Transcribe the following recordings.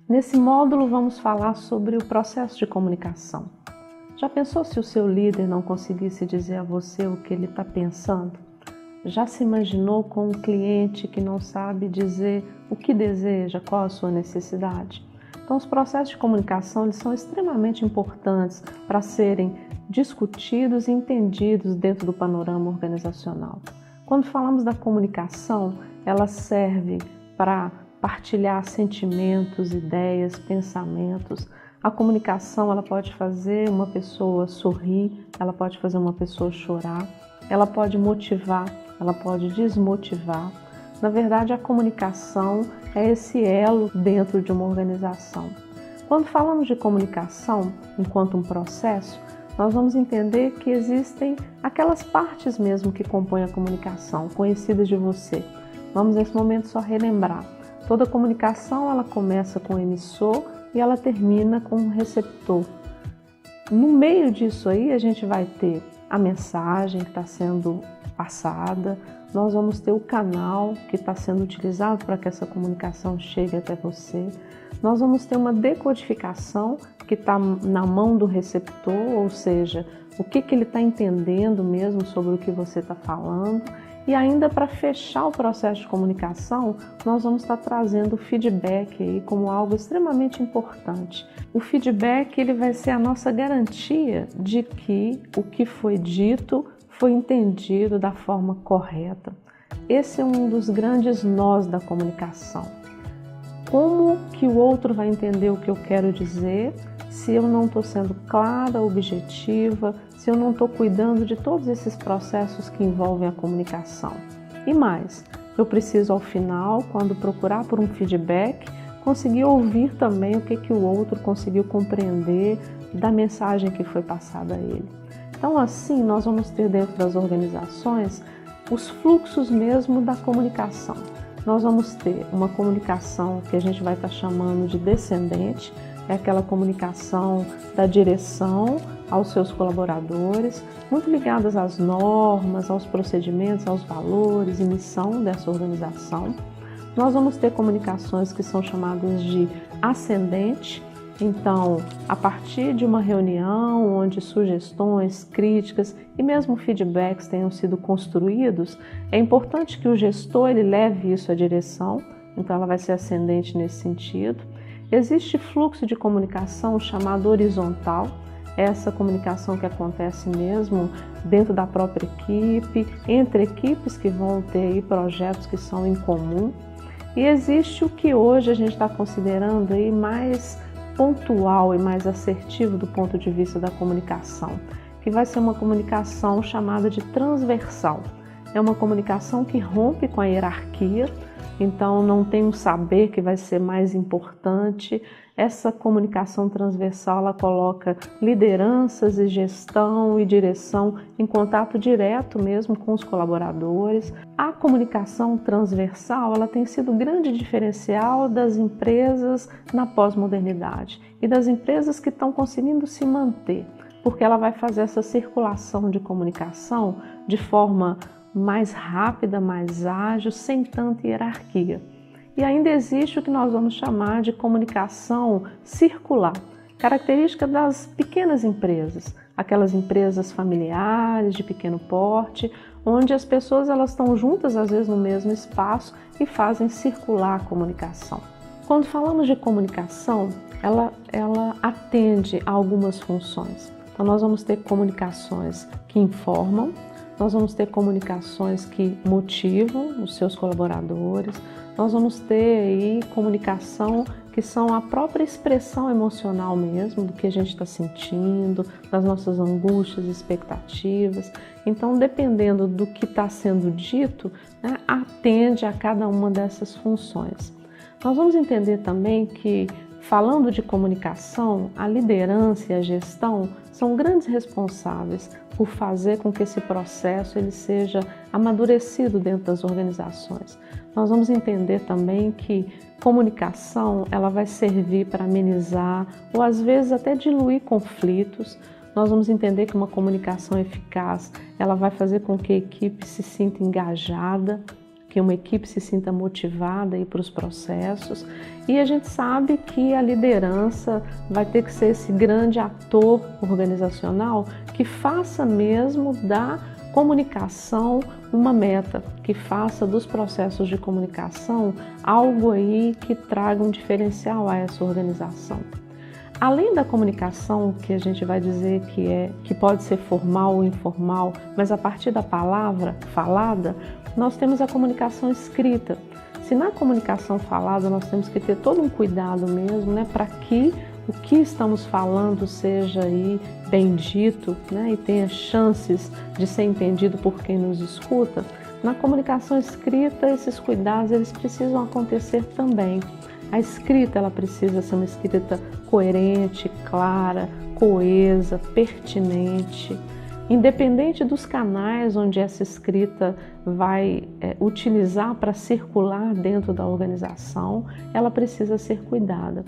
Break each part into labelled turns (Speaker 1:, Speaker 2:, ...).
Speaker 1: Nesse módulo vamos falar sobre o processo de comunicação. Já pensou se o seu líder não conseguisse dizer a você o que ele está pensando? Já se imaginou com um cliente que não sabe dizer o que deseja, qual a sua necessidade? Então, os processos de comunicação eles são extremamente importantes para serem discutidos e entendidos dentro do panorama organizacional. Quando falamos da comunicação, ela serve para partilhar sentimentos, ideias, pensamentos. A comunicação ela pode fazer uma pessoa sorrir, ela pode fazer uma pessoa chorar, ela pode motivar, ela pode desmotivar. Na verdade, a comunicação é esse elo dentro de uma organização. Quando falamos de comunicação enquanto um processo, nós vamos entender que existem aquelas partes mesmo que compõem a comunicação, conhecidas de você. Vamos nesse momento só relembrar. Toda comunicação ela começa com o emissor e ela termina com o receptor. No meio disso aí a gente vai ter a mensagem que está sendo passada, nós vamos ter o canal que está sendo utilizado para que essa comunicação chegue até você, nós vamos ter uma decodificação que está na mão do receptor, ou seja, o que ele está entendendo mesmo sobre o que você está falando. E ainda para fechar o processo de comunicação, nós vamos estar trazendo o feedback aí como algo extremamente importante. O feedback ele vai ser a nossa garantia de que o que foi dito foi entendido da forma correta. Esse é um dos grandes nós da comunicação. Como que o outro vai entender o que eu quero dizer se eu não estou sendo clara, objetiva, se eu não estou cuidando de todos esses processos que envolvem a comunicação? E mais, eu preciso ao final, quando procurar por um feedback, conseguir ouvir também o que o outro conseguiu compreender da mensagem que foi passada a ele. Então assim, nós vamos ter dentro das organizações os fluxos mesmo da comunicação. Nós vamos ter uma comunicação que a gente vai estar chamando de descendente, é aquela comunicação da direção aos seus colaboradores, muito ligadas às normas, aos procedimentos, aos valores e missão dessa organização. Nós vamos ter comunicações que são chamadas de ascendente. Então, a partir de uma reunião onde sugestões, críticas e mesmo feedbacks tenham sido construídos, é importante que o gestor ele leve isso à direção, então ela vai ser ascendente nesse sentido. Existe fluxo de comunicação chamado horizontal, essa comunicação que acontece mesmo dentro da própria equipe, entre equipes que vão ter aí projetos que são em comum. E existe o que hoje a gente está considerando aí mais pontual e mais assertivo do ponto de vista da comunicação, que vai ser uma comunicação chamada de transversal. É uma comunicação que rompe com a hierarquia, então não tem um saber que vai ser mais importante. Essa comunicação transversal ela coloca lideranças e gestão e direção em contato direto mesmo com os colaboradores. A comunicação transversal ela tem sido o grande diferencial das empresas na pós-modernidade e das empresas que estão conseguindo se manter, porque ela vai fazer essa circulação de comunicação de forma mais rápida, mais ágil, sem tanta hierarquia. E ainda existe o que nós vamos chamar de comunicação circular, característica das pequenas empresas, aquelas empresas familiares de pequeno porte, onde as pessoas elas estão juntas às vezes no mesmo espaço e fazem circular a comunicação. Quando falamos de comunicação, ela atende a algumas funções. Então nós vamos ter comunicações que informam, nós vamos ter comunicações que motivam os seus colaboradores, nós vamos ter aí comunicação que são a própria expressão emocional mesmo, do que a gente está sentindo, das nossas angústias, expectativas. Então, dependendo do que está sendo dito, né, atende a cada uma dessas funções. Nós vamos entender também que, falando de comunicação, a liderança e a gestão são grandes responsáveis por fazer com que esse processo ele seja amadurecido dentro das organizações. Nós vamos entender também que comunicação ela vai servir para amenizar ou às vezes até diluir conflitos. Nós vamos entender que uma comunicação eficaz ela vai fazer com que a equipe se sinta engajada, que uma equipe se sinta motivada para os processos. E a gente sabe que a liderança vai ter que ser esse grande ator organizacional que faça mesmo da comunicação uma meta, que faça dos processos de comunicação algo aí que traga um diferencial a essa organização. Além da comunicação, que a gente vai dizer que pode ser formal ou informal, mas a partir da palavra falada, nós temos a comunicação escrita. Se na comunicação falada nós temos que ter todo um cuidado mesmo, né, para que o que estamos falando seja aí bem dito, né, e tenha chances de ser entendido por quem nos escuta, na comunicação escrita esses cuidados eles precisam acontecer também. A escrita ela precisa ser uma escrita coerente, clara, coesa, pertinente. Independente dos canais onde essa escrita vai utilizar para circular dentro da organização, ela precisa ser cuidada.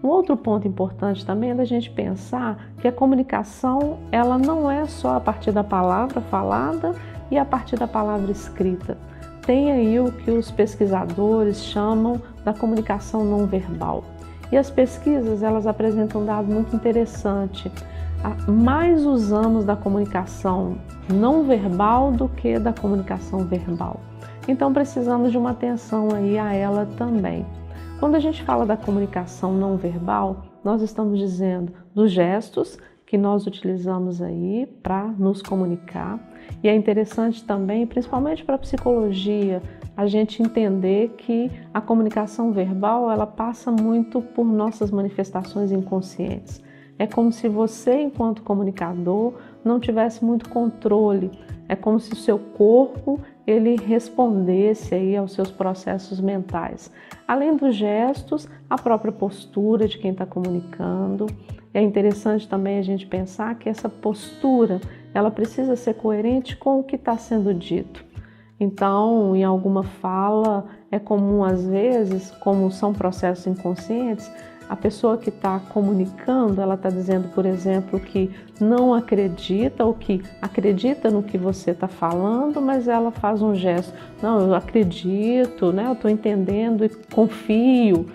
Speaker 1: Um outro ponto importante também é da gente pensar que a comunicação ela não é só a partir da palavra falada e a partir da palavra escrita. Tem aí o que os pesquisadores chamam da comunicação não verbal. E as pesquisas elas apresentam um dado muito interessante. Mais usamos da comunicação não verbal do que da comunicação verbal. Então precisamos de uma atenção aí a ela também. Quando a gente fala da comunicação não verbal, nós estamos dizendo dos gestos que nós utilizamos aí para nos comunicar. E é interessante também, principalmente para a psicologia, a gente entender que a comunicação verbal ela passa muito por nossas manifestações inconscientes. É como se você, enquanto comunicador, não tivesse muito controle. É como se o seu corpo ele respondesse aí aos seus processos mentais. Além dos gestos, a própria postura de quem está comunicando. É interessante também a gente pensar que essa postura ela precisa ser coerente com o que está sendo dito. Então, em alguma fala, é comum às vezes, como são processos inconscientes, a pessoa que está comunicando, ela está dizendo, por exemplo, que não acredita ou que acredita no que você está falando, mas ela faz um gesto. Não, eu acredito, né? Eu estou entendendo e confio.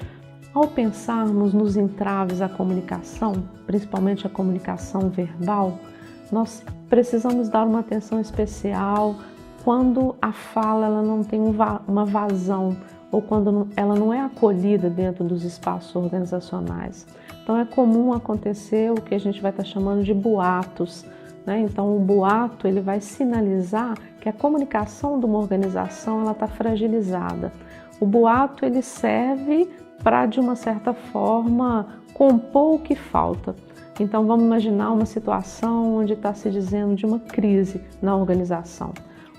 Speaker 1: Ao pensarmos nos entraves à comunicação, principalmente a comunicação verbal, nós precisamos dar uma atenção especial quando a fala ela não tem uma vazão ou quando ela não é acolhida dentro dos espaços organizacionais. Então é comum acontecer o que a gente vai estar chamando de boatos, né? Então o boato ele vai sinalizar que a comunicação de uma organização ela está fragilizada. O boato ele serve para, de uma certa forma, compor o que falta. Então vamos imaginar uma situação onde está se dizendo de uma crise na organização.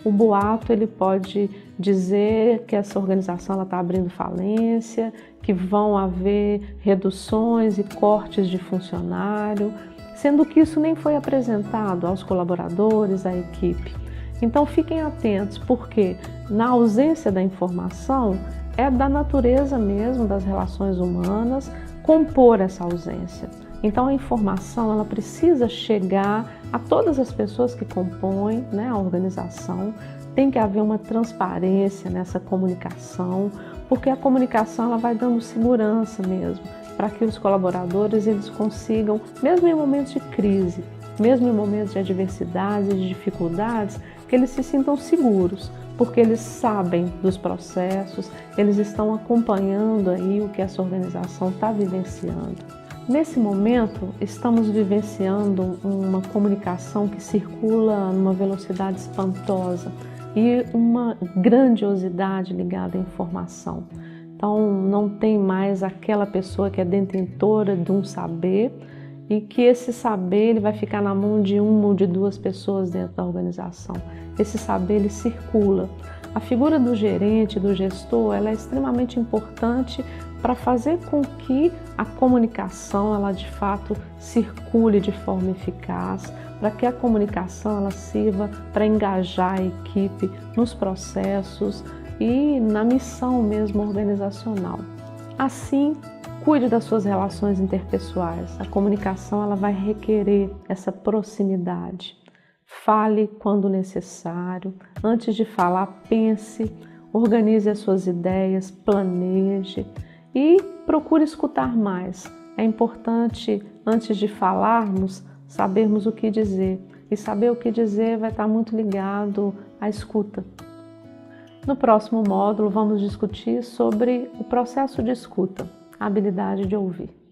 Speaker 1: O boato ele pode dizer que essa organização está abrindo falência, que vão haver reduções e cortes de funcionário, sendo que isso nem foi apresentado aos colaboradores, à equipe. Então fiquem atentos, porque na ausência da informação, é da natureza mesmo das relações humanas compor essa ausência. Então a informação ela precisa chegar a todas as pessoas que compõem, né, a organização. Tem que haver uma transparência nessa comunicação, porque a comunicação ela vai dando segurança mesmo, para que os colaboradores eles consigam, mesmo em momentos de crise, mesmo em momentos de adversidades e de dificuldades, que eles se sintam seguros, porque eles sabem dos processos, eles estão acompanhando aí o que essa organização está vivenciando. Nesse momento, estamos vivenciando uma comunicação que circula numa velocidade espantosa e uma grandiosidade ligada à informação. Então, não tem mais aquela pessoa que é detentora de um saber e que esse saber ele vai ficar na mão de uma ou de duas pessoas dentro da organização. Esse saber ele circula. A figura do gerente, do gestor, ela é extremamente importante para fazer com que a comunicação ela de fato circule de forma eficaz, para que a comunicação ela sirva para engajar a equipe nos processos e na missão mesmo organizacional. Assim, cuide das suas relações interpessoais. A comunicação ela vai requerer essa proximidade. Fale quando necessário. Antes de falar, pense Organize as suas ideias, planeje e procure escutar mais. É importante, antes de falarmos, sabermos o que dizer. E saber o que dizer vai estar muito ligado à escuta. No próximo módulo, vamos discutir sobre o processo de escuta, a habilidade de ouvir.